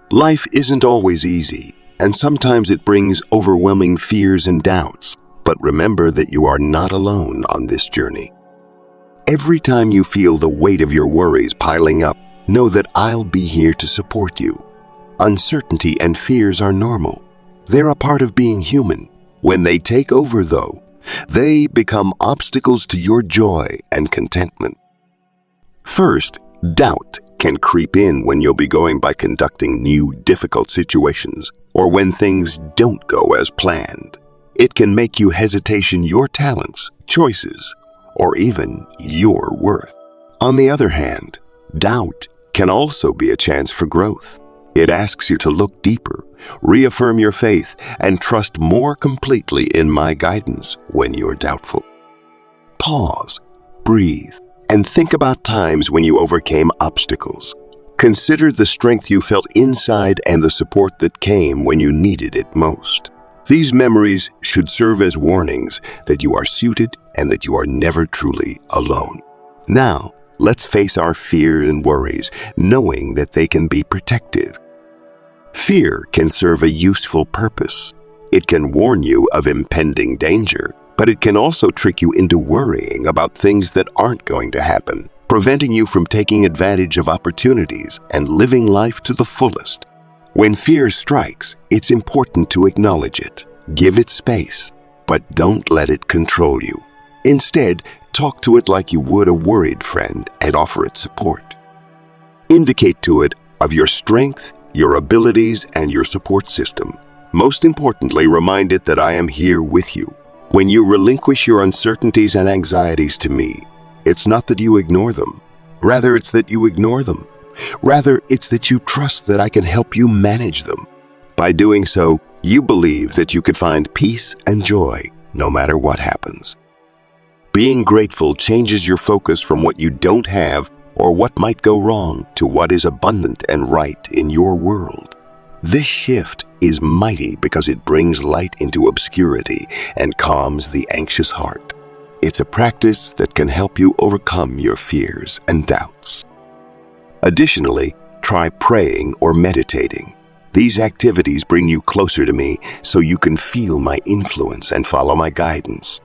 Life isn't always easy, and sometimes it brings overwhelming fears and doubts, but remember that you are not alone on this journey. Every time you feel the weight of your worries piling up, know that I'll be here to support you. Uncertainty and fears are normal. They're a part of being human. When they take over, though, they become obstacles to your joy and contentment. First, doubt can creep in when you'll be going by conducting new, difficult situations, or when things don't go as planned. It can make you hesitation your talents, choices, or even your worth. On the other hand, doubt can also be a chance for growth. It asks you to look deeper, reaffirm your faith, and trust more completely in my guidance when you're doubtful. Pause, breathe, and think about times when you overcame obstacles. Consider the strength you felt inside and the support that came when you needed it most. These memories should serve as warnings that you are suited and that you are never truly alone. Now, let's face our fear and worries, knowing that they can be protective. Fear can serve a useful purpose. It can warn you of impending danger, but it can also trick you into worrying about things that aren't going to happen, preventing you from taking advantage of opportunities and living life to the fullest. When fear strikes, it's important to acknowledge it. Give it space, but don't let it control you. Instead, talk to it like you would a worried friend and offer it support. Indicate to it of your strength, your abilities, and your support system. Most importantly, remind it that I am here with you. When you relinquish your uncertainties and anxieties to me, it's not that you ignore them. Rather, it's that you ignore them. Rather, it's that you trust that I can help you manage them. By doing so, you believe that you could find peace and joy no matter what happens. Being grateful changes your focus from what you don't have or what might go wrong to what is abundant and right in your world. This shift is mighty because it brings light into obscurity and calms the anxious heart. It's a practice that can help you overcome your fears and doubts. Additionally, try praying or meditating. These activities bring you closer to me so you can feel my influence and follow my guidance.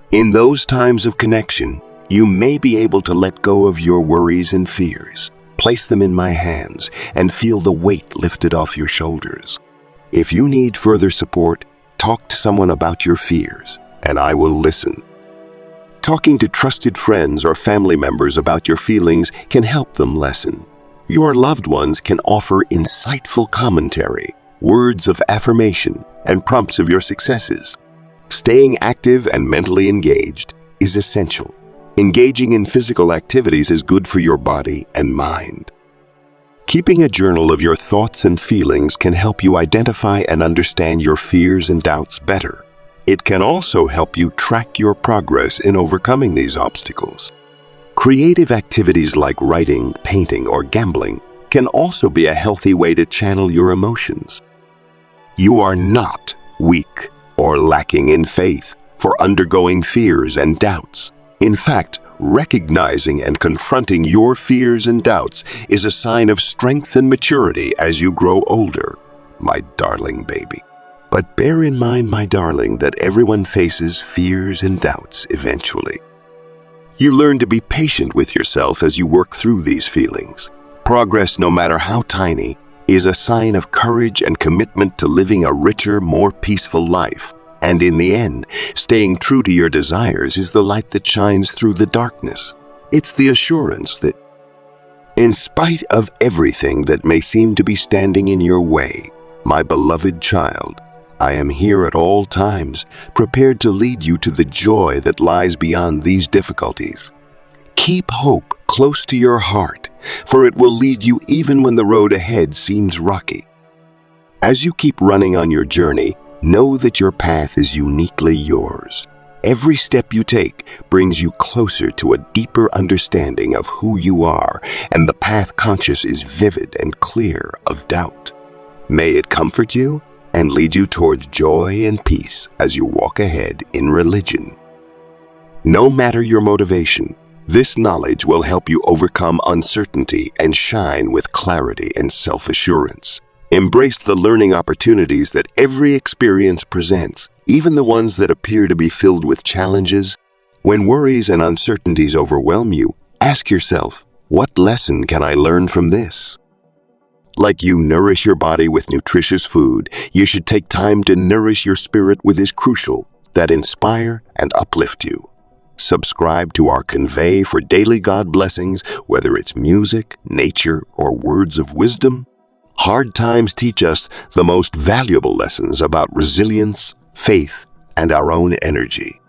In those times of connection, you may be able to let go of your worries and fears, place them in my hands, and feel the weight lifted off your shoulders. If you need further support, talk to someone about your fears, and I will listen. Talking to trusted friends or family members about your feelings can help them lessen. Your loved ones can offer insightful commentary, words of affirmation, and prompts of your successes. Staying active and mentally engaged is essential. Engaging in physical activities is good for your body and mind. Keeping a journal of your thoughts and feelings can help you identify and understand your fears and doubts better. It can also help you track your progress in overcoming these obstacles. Creative activities like writing, painting, or gambling can also be a healthy way to channel your emotions. You are not weak or lacking in faith for undergoing fears and doubts. In fact, recognizing and confronting your fears and doubts is a sign of strength and maturity as you grow older, my darling baby. But bear in mind, my darling, that everyone faces fears and doubts eventually. You learn to be patient with yourself as you work through these feelings. Progress, no matter how tiny, is a sign of courage and commitment to living a richer, more peaceful life. And in the end, staying true to your desires is the light that shines through the darkness. It's the assurance that, in spite of everything that may seem to be standing in your way, my beloved child, I am here at all times, prepared to lead you to the joy that lies beyond these difficulties. Keep hope close to your heart, for it will lead you even when the road ahead seems rocky. As you keep running on your journey, know that your path is uniquely yours. Every step you take brings you closer to a deeper understanding of who you are, and the path conscious is vivid and clear of doubt. May it comfort you and lead you towards joy and peace as you walk ahead in religion. No matter your motivation, this knowledge will help you overcome uncertainty and shine with clarity and self-assurance. Embrace the learning opportunities that every experience presents, even the ones that appear to be filled with challenges. When worries and uncertainties overwhelm you, ask yourself, what lesson can I learn from this? Like you nourish your body with nutritious food, you should take time to nourish your spirit with His crucial that inspire and uplift you. Subscribe to our Convey for daily God blessings, whether it's music, nature, or words of wisdom. Hard times teach us the most valuable lessons about resilience, faith, and our own energy.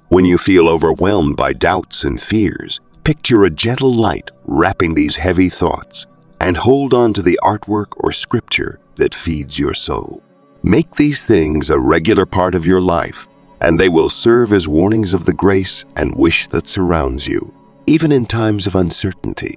When you feel overwhelmed by doubts and fears, picture a gentle light wrapping these heavy thoughts, and hold on to the artwork or scripture that feeds your soul. Make these things a regular part of your life, and they will serve as warnings of the grace and wish that surrounds you, even in times of uncertainty.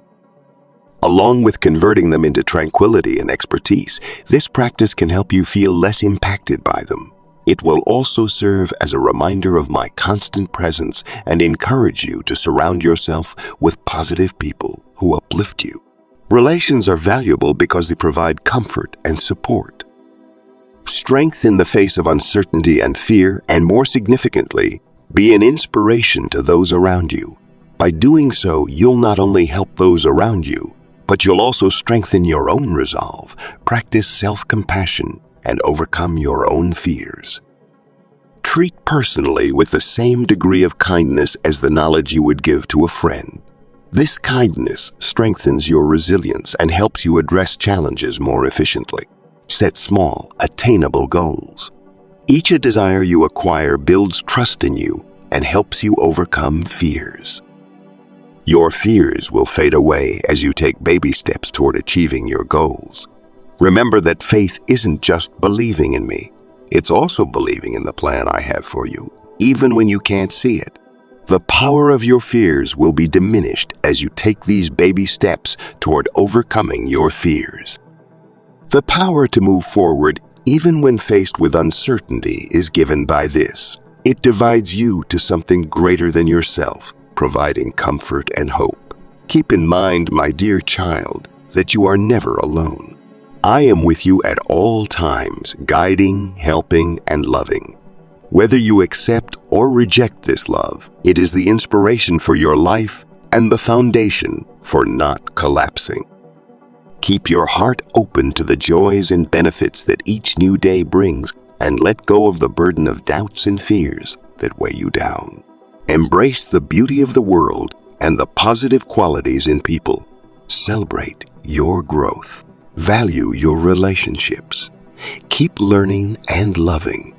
Along with converting them into tranquility and expertise, this practice can help you feel less impacted by them. It will also serve as a reminder of my constant presence and encourage you to surround yourself with positive people who uplift you. Relations are valuable because they provide comfort and support. Strength in the face of uncertainty and fear, and more significantly, be an inspiration to those around you. By doing so, you'll not only help those around you, but you'll also strengthen your own resolve, practice self-compassion, and overcome your own fears. Treat personally with the same degree of kindness as the knowledge you would give to a friend. This kindness strengthens your resilience and helps you address challenges more efficiently. Set small, attainable goals. Each desire you acquire builds trust in you and helps you overcome fears. Your fears will fade away as you take baby steps toward achieving your goals. Remember that faith isn't just believing in me. It's also believing in the plan I have for you, even when you can't see it. The power of your fears will be diminished as you take these baby steps toward overcoming your fears. The power to move forward even when faced with uncertainty is given by this. It divides you to something greater than yourself, providing comfort and hope. Keep in mind, my dear child, that you are never alone. I am with you at all times, guiding, helping, and loving. Whether you accept or reject this love, it is the inspiration for your life and the foundation for not collapsing. Keep your heart open to the joys and benefits that each new day brings, and let go of the burden of doubts and fears that weigh you down. Embrace the beauty of the world and the positive qualities in people. Celebrate your growth. Value your relationships. Keep learning and loving.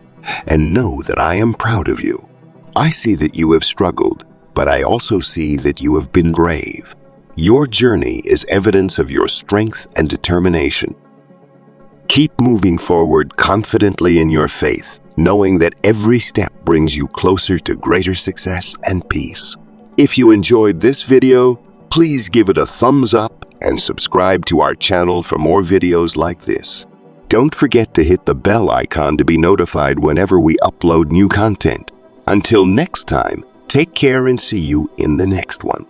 And know that I am proud of you. I see that you have struggled, but I also see that you have been brave. Your journey is evidence of your strength and determination. Keep moving forward confidently in your faith, knowing that every step brings you closer to greater success and peace. If you enjoyed this video, please give it a thumbs up and subscribe to our channel for more videos like this. Don't forget to hit the bell icon to be notified whenever we upload new content. Until next time, take care and see you in the next one.